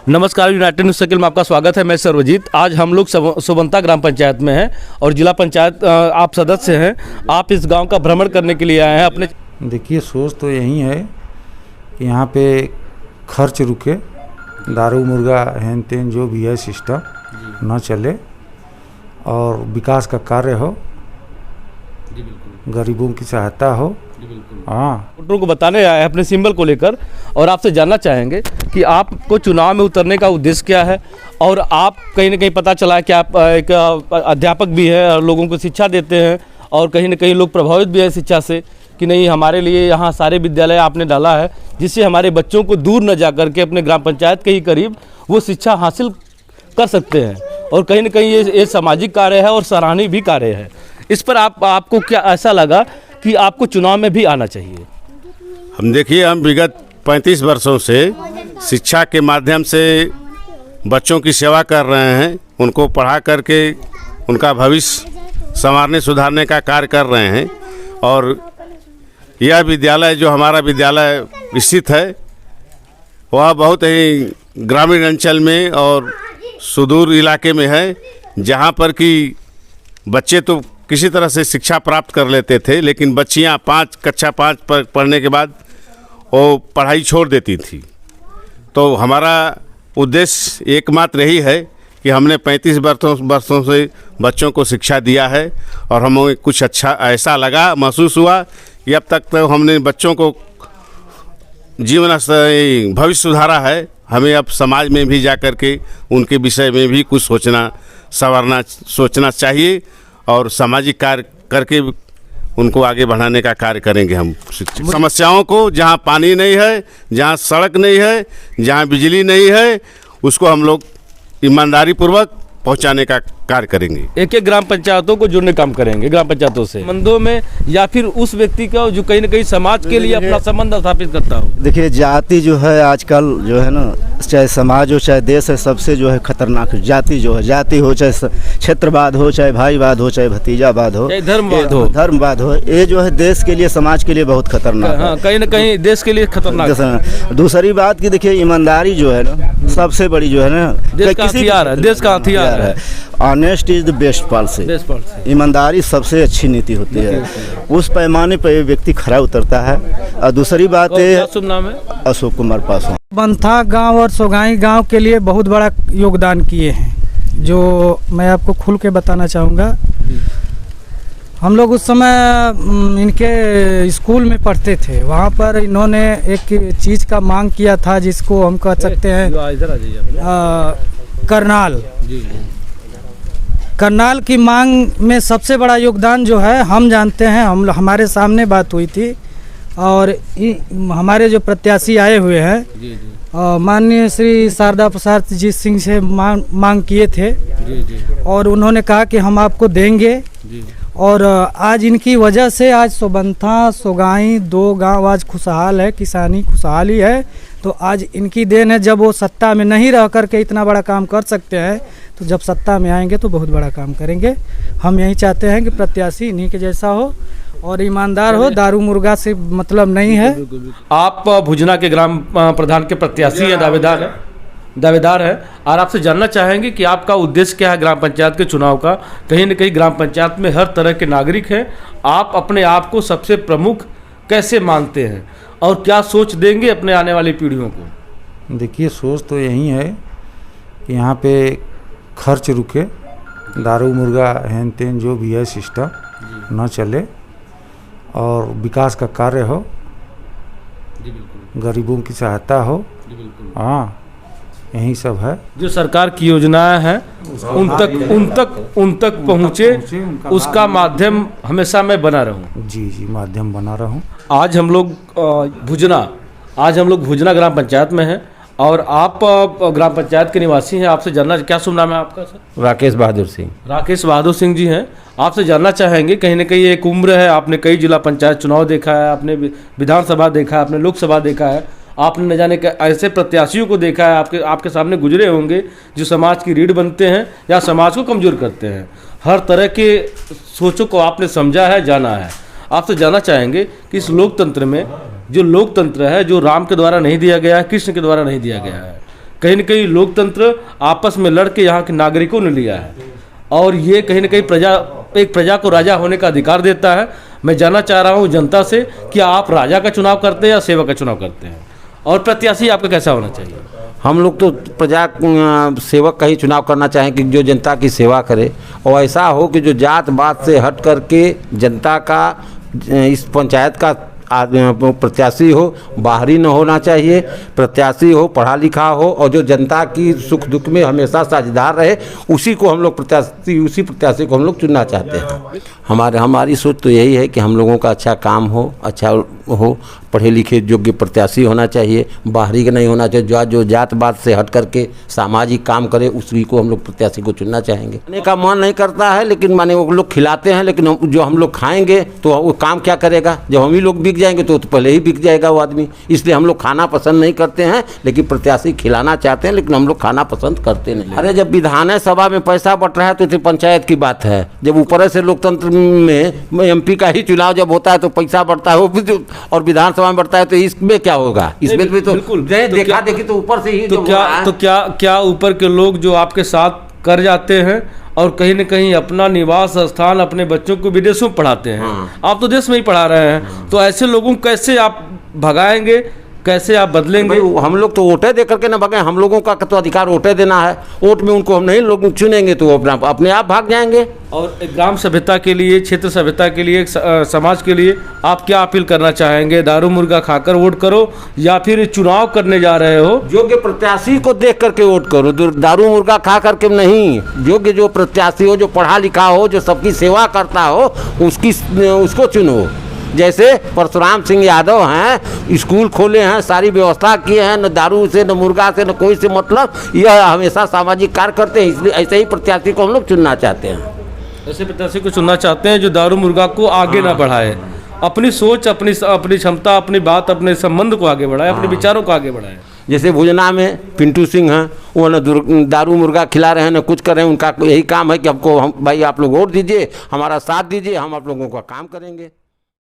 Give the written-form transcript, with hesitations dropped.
नमस्कार, United news circle में आपका स्वागत है। मैं सर्वजीत। आज हम लोग सोबंता ग्राम पंचायत में हैं और जिला पंचायत आप सदस्य हैं। आप इस गांव का भ्रमण करने के लिए आए हैं अपने। देखिए, सोच तो यही है कि यहाँ पे खर्च रुके, दारू मुर्गा हैन तेन जो भी है सिस्टम न चले और विकास का कार्य हो, गरीबों की सहायता हो। हाँ, वोटरों को बताने आए हैं अपने सिंबल को लेकर और आपसे जानना चाहेंगे कि आपको चुनाव में उतरने का उद्देश्य क्या है। और आप कहीं ना कहीं पता चला है कि आप एक अध्यापक भी हैं और लोगों को शिक्षा देते हैं और कहीं ना कहीं लोग प्रभावित भी हैं शिक्षा से कि नहीं, हमारे लिए यहाँ सारे विद्यालय आपने डाला है जिससे हमारे बच्चों को दूर न जा कर के अपने ग्राम पंचायत के ही करीब वो शिक्षा हासिल कर सकते हैं। और कहीं ना कहीं ये सामाजिक कार्य है और सराहनीय भी कार्य है। इस पर आपको क्या ऐसा लगा कि आपको चुनाव में भी आना चाहिए? हम विगत 35 वर्षों से शिक्षा के माध्यम से बच्चों की सेवा कर रहे हैं, उनको पढ़ा करके उनका भविष्य संवारने सुधारने का कार्य कर रहे हैं। और यह विद्यालय जो हमारा विद्यालय स्थित है वह बहुत ही ग्रामीण अंचल में और सुदूर इलाके में है, जहाँ पर कि बच्चे तो किसी तरह से शिक्षा प्राप्त कर लेते थे, लेकिन बच्चियाँ कक्षा 5 पर पढ़ने के बाद वो पढ़ाई छोड़ देती थी। तो हमारा उद्देश्य एकमात्र यही है कि हमने 35 वर्षों से बच्चों को शिक्षा दिया है और हमें कुछ अच्छा ऐसा लगा, महसूस हुआ कि अब तक तो हमने बच्चों को जीवन भविष्य सुधारा है। हमें अब समाज में भी जा कर के उनके विषय में भी कुछ सोचना चाहिए और सामाजिक कार्य करके उनको आगे बढ़ाने का कार्य करेंगे। हम समस्याओं को, जहाँ पानी नहीं है, जहाँ सड़क नहीं है, जहाँ बिजली नहीं है, उसको हम लोग ईमानदारी पूर्वक पहुंचाने का कार्य करेंगे। एक एक ग्राम पंचायतों को जुड़ने काम करेंगे, ग्राम पंचायतों से मंदों में या फिर उस व्यक्ति का जो कहीं ना कहीं समाज के लिए अपना संबंध स्थापित करता हो। देखिए, जाति जो है आजकल जो है ना, चाहे समाज हो चाहे देश है, सबसे जो है खतरनाक जाति जो है। जाति हो चाहे क्षेत्रवाद हो, चाहे भाईवाद हो, चाहे भतीजावाद हो, धर्मवाद हो, ये जो है देश के लिए समाज के लिए बहुत खतरनाक है। कहीं ना कहीं देश के लिए खतरनाक। दूसरी बात की देखिए, ईमानदारी जो है ना सबसे बड़ी जो है ना देश का हथियार है। Honest is the best policy. ईमानदारी सबसे अच्छी नीति होती है। उस पैमाने पर व्यक्ति खरा उतरता है। और दूसरी बात है, शुभ नाम है अशोक कुमार पासवान। बंथा गांव और सोगाई गांव के लिए बहुत बड़ा योगदान किए हैं, जो मैं आपको खुल के बताना चाहूँगा। हम लोग उस समय इनके स्कूल में पढ़ते थे। वहाँ पर इन्होंने एक चीज़ का मांग किया था जिसको हम कह सकते हैं करनाल। करनाल की मांग में सबसे बड़ा योगदान जो है हम जानते हैं। हमारे सामने बात हुई थी और हमारे जो प्रत्याशी आए हुए हैं माननीय श्री शारदा प्रसाद जी सिंह से मांग किए थे और उन्होंने कहा कि हम आपको देंगे। और आज इनकी वजह से आज सोबंथा सोगाई 2 गांव आज खुशहाल है, किसानी खुशहाली है। तो आज इनकी देन है। जब वो सत्ता में नहीं रह करके इतना बड़ा काम कर सकते हैं, तो जब सत्ता में आएंगे तो बहुत बड़ा काम करेंगे। हम यही चाहते हैं कि प्रत्याशी इन्हीं के जैसा हो और ईमानदार हो, दारू मुर्गा से मतलब नहीं है। आप भुजना के ग्राम प्रधान के प्रत्याशी हैं, दावेदार है और आपसे जानना चाहेंगे कि आपका उद्देश्य क्या है ग्राम पंचायत के चुनाव का। कहीं न कहीं ग्राम पंचायत में हर तरह के नागरिक हैं, आप अपने आप को सबसे प्रमुख कैसे मानते हैं और क्या सोच देंगे अपने आने वाली पीढ़ियों को? देखिए, सोच तो यही है कि यहाँ पे खर्च रुके, दारू मुर्गा हैन तेन जो भी है सिस्टम न चले और विकास का कार्य हो, गरीबों की सहायता हो। हाँ, यही सब है। जो सरकार की योजनाएं हैं उन तक पहुँचे, उसका माध्यम हमेशा मैं बना रहूं। जी, माध्यम बना रहूं। आज हम लोग भुजना ग्राम पंचायत में हैं और आप ग्राम पंचायत के निवासी हैं। आपसे जानना, क्या शुभ नाम है आपका सर? राकेश बहादुर सिंह जी हैं। आपसे जानना चाहेंगे, कहीं ना कहीं एक उम्र है, आपने कई जिला पंचायत चुनाव देखा है, आपने विधानसभा देखा है, आपने लोकसभा देखा है, आपने न जाने ऐसे प्रत्याशियों को देखा है, आपके सामने गुजरे होंगे जो समाज की रीढ़ बनते हैं या समाज को कमज़ोर करते हैं। हर तरह के सोचों को आपने समझा है, जाना है। आपसे जानना चाहेंगे कि इस लोकतंत्र में जो लोकतंत्र है, जो राम के द्वारा नहीं दिया गया है, कृष्ण के द्वारा नहीं दिया गया है, कहीं न कहीं लोकतंत्र आपस में लड़ के यहाँ के नागरिकों ने लिया है, और ये कहीं न कहीं प्रजा को राजा होने का अधिकार देता है। मैं जानना चाह रहा हूँ जनता से कि आप राजा का चुनाव करते हैं या सेवक का चुनाव करते हैं, और प्रत्याशी आपका कैसा होना चाहिए? हम लोग तो प्रजा सेवक का ही चुनाव करना चाहें कि जो जनता की सेवा करे, और ऐसा हो कि जो जात बात से हट करके जनता का इस पंचायत का प्रत्याशी हो, बाहरी न होना चाहिए, प्रत्याशी हो, पढ़ा लिखा हो, और जो जनता की सुख दुख में हमेशा साझेदार रहे, उसी को हम लोग उसी प्रत्याशी को हम लोग चुनना चाहते हैं। हमारी सोच तो यही है कि हम लोगों का अच्छा काम हो, अच्छा हो, पढ़े लिखे योग्य प्रत्याशी होना चाहिए, बाहरी का नहीं होना चाहिए। जो जात बात से हट करके सामाजिक काम करे, उसी को हम लोग प्रत्याशी को चुनना चाहेंगे। खाने का मन नहीं करता है, लेकिन माने वो लोग खिलाते हैं, लेकिन जो हम लोग खाएंगे तो वो काम क्या करेगा? जब हम ही लोग बिक जाएंगे तो पहले ही बिक जाएगा वो आदमी। इसलिए हम लोग खाना पसंद नहीं करते हैं, लेकिन प्रत्याशी खिलाना चाहते हैं, लेकिन हम लोग खाना पसंद करते नहीं। अरे जब विधानसभा में पैसा बट रहा है तो पंचायत की बात है। जब ऊपर से लोकतंत्र में MP का ही चुनाव जब होता है तो पैसा बढ़ता है, और विधानसभा में बढ़ता है, तो इसमें क्या होगा? इसमें भी तो देखा देखी तो ऊपर से ही क्या ऊपर के लोग जो आपके साथ कर जाते हैं और कहीं न कहीं अपना निवास स्थान अपने बच्चों को विदेशों में पढ़ाते हैं। आप तो देश में ही पढ़ा रहे हैं, तो ऐसे लोगों को कैसे आप भगाएंगे, कैसे आप बदलेंगे? हम लोग तो वोटें दे करके ना भगाएं, हम लोगों का तो अधिकार वोटें देना है। वोट में उनको हम नहीं लोग चुनेंगे तो वो अपने आप भाग जाएंगे। और ग्राम सभ्यता के लिए, क्षेत्र सभ्यता के लिए, समाज के लिए आप क्या अपील करना चाहेंगे? दारू मुर्गा खाकर वोट करो या फिर चुनाव करने जा रहे हो, योग्य प्रत्याशी को देख करके वोट करो, दारू मुर्गा खा करके नहीं। योग्य जो प्रत्याशी हो, जो पढ़ा लिखा हो, जो सबकी सेवा करता हो, उसको चुनो। जैसे परशुराम सिंह यादव हैं, स्कूल खोले हैं, सारी व्यवस्था किए हैं, न दारू से न मुर्गा से न कोई से मतलब, यह हमेशा सामाजिक कार्य करते हैं। इसलिए ऐसे ही प्रत्याशी को हम लोग चुनना चाहते हैं। ऐसे प्रत्याशी को चुनना चाहते हैं जो दारू मुर्गा को आगे ना बढ़ाए, अपनी सोच, अपनी क्षमता, अपनी बात, अपने संबंध को आगे बढ़ाए, अपने विचारों को आगे बढ़ाए। जैसे भुजना में पिंटू सिंह हैं, वो न दारू मुर्गा खिला रहे हैं, न कुछ कर रहे हैं। उनका यही काम है कि हमको भाई आप लोग वोट दीजिए, हमारा साथ दीजिए, हम आप लोगों का काम करेंगे।